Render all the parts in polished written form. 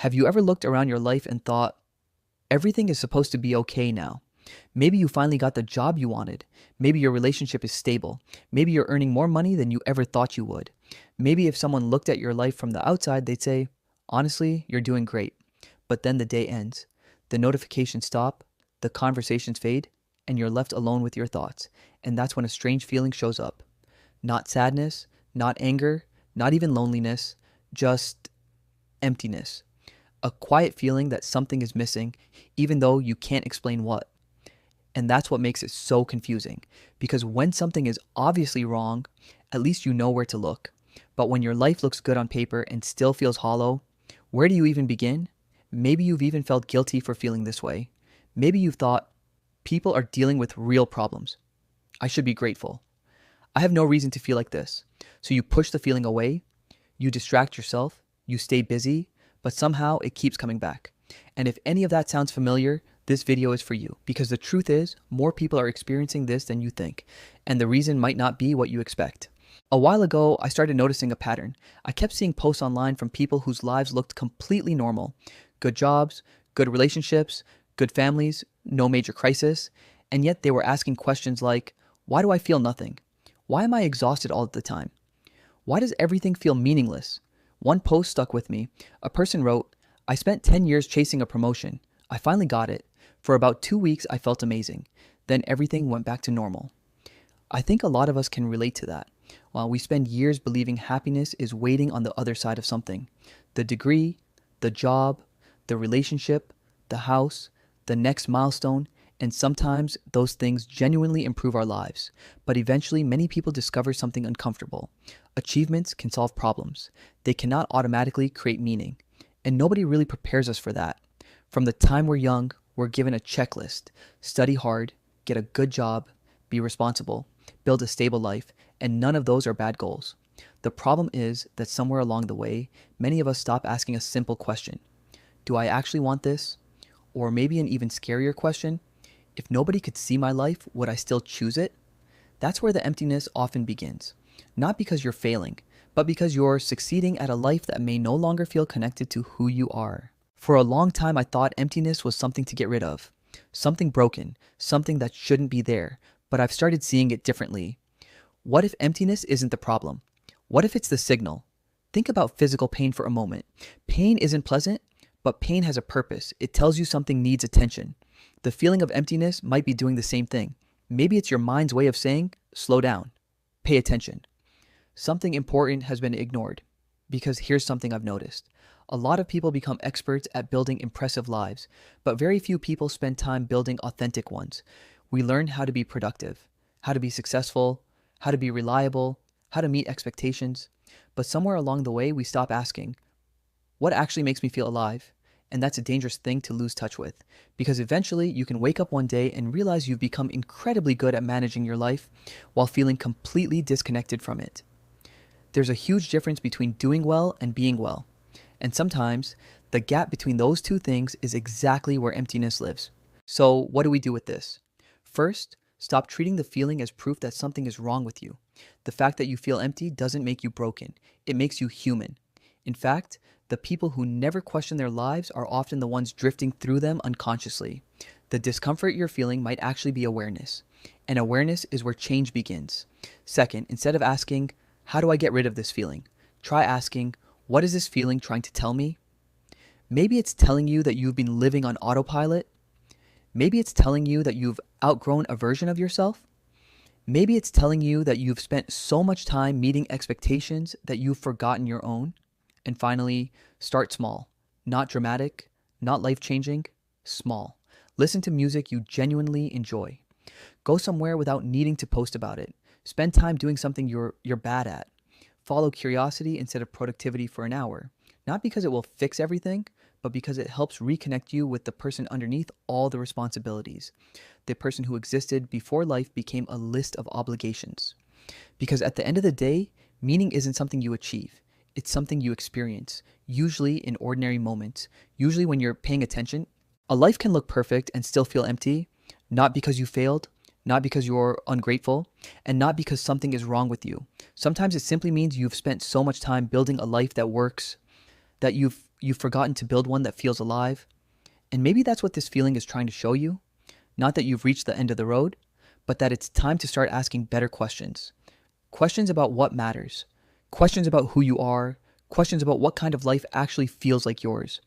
Have you ever looked around your life and thought, everything is supposed to be okay now? Maybe you finally got the job you wanted. Maybe your relationship is stable. Maybe you're earning more money than you ever thought you would. Maybe if someone looked at your life from the outside, they'd say, honestly, you're doing great. But then the day ends. The notifications stop, the conversations fade, and you're left alone with your thoughts. And that's when a strange feeling shows up. Not sadness, not anger, not even loneliness, just emptiness. A quiet feeling that something is missing, even though you can't explain what. And that's what makes it so confusing. Because when something is obviously wrong, at least you know where to look. But when your life looks good on paper and still feels hollow, where do you even begin? Maybe you've even felt guilty for feeling this way. Maybe you've thought, people are dealing with real problems. I should be grateful. I have no reason to feel like this. So you push the feeling away, you distract yourself, you stay busy, but somehow it keeps coming back. And if any of that sounds familiar, this video is for you, because the truth is, more people are experiencing this than you think, and the reason might not be what you expect. A while ago, I started noticing a pattern. I kept seeing posts online from people whose lives looked completely normal. Good jobs, good relationships, good families, no major crisis, and yet they were asking questions like, why do I feel nothing? Why am I exhausted all the time? Why does everything feel meaningless? One post stuck with me. A person wrote, I spent 10 years chasing a promotion. I finally got it. For about 2 weeks, I felt amazing. Then everything went back to normal. I think a lot of us can relate to that. While we spend years believing happiness is waiting on the other side of something. The degree, the job, the relationship, the house, the next milestone, and sometimes those things genuinely improve our lives. But eventually, many people discover something uncomfortable. Achievements can solve problems. They cannot automatically create meaning. And nobody really prepares us for that. From the time we're young, we're given a checklist. Study hard, get a good job, be responsible, build a stable life, and none of those are bad goals. The problem is that somewhere along the way, many of us stop asking a simple question. Do I actually want this? Or maybe an even scarier question, if nobody could see my life, would I still choose it? That's where the emptiness often begins. Not because you're failing, but because you're succeeding at a life that may no longer feel connected to who you are. For a long time, I thought emptiness was something to get rid of. Something broken, something that shouldn't be there, but I've started seeing it differently. What if emptiness isn't the problem? What if it's the signal? Think about physical pain for a moment. Pain isn't pleasant, but pain has a purpose. It tells you something needs attention. The feeling of emptiness might be doing the same thing. Maybe it's your mind's way of saying, slow down, pay attention. Something important has been ignored. Because here's something I've noticed. A lot of people become experts at building impressive lives, but very few people spend time building authentic ones. We learn how to be productive, how to be successful, how to be reliable, how to meet expectations. But somewhere along the way, we stop asking, what actually makes me feel alive? And that's a dangerous thing to lose touch with, because eventually you can wake up one day and realize you've become incredibly good at managing your life while feeling completely disconnected from it. There's a huge difference between doing well and being well. And sometimes the gap between those two things is exactly where emptiness lives. So what do we do with this? First, stop treating the feeling as proof that something is wrong with you. The fact that you feel empty doesn't make you broken. It makes you human. In fact, the people who never question their lives are often the ones drifting through them unconsciously. The discomfort you're feeling might actually be awareness. And awareness is where change begins. Second, instead of asking, how do I get rid of this feeling? Try asking, what is this feeling trying to tell me? Maybe it's telling you that you've been living on autopilot. Maybe it's telling you that you've outgrown a version of yourself. Maybe it's telling you that you've spent so much time meeting expectations that you've forgotten your own. And finally, start small. Not dramatic, not life-changing, small. Listen to music you genuinely enjoy. Go somewhere without needing to post about it. Spend time doing something you're bad at. Follow curiosity instead of productivity for an hour. Not because it will fix everything, but because it helps reconnect you with the person underneath all the responsibilities. The person who existed before life became a list of obligations. Because at the end of the day, meaning isn't something you achieve. It's something you experience, usually in ordinary moments, usually when you're paying attention. A life can look perfect and still feel empty, not because you failed, not because you're ungrateful, and not because something is wrong with you. Sometimes it simply means you've spent so much time building a life that works that you've forgotten to build one that feels alive. And maybe that's what this feeling is trying to show you. Not that you've reached the end of the road, but that it's time to start asking better questions. Questions about what matters. Questions about who you are. Questions about what kind of life actually feels like yours.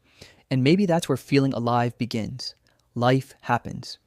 And maybe that's where feeling alive begins. Life happens.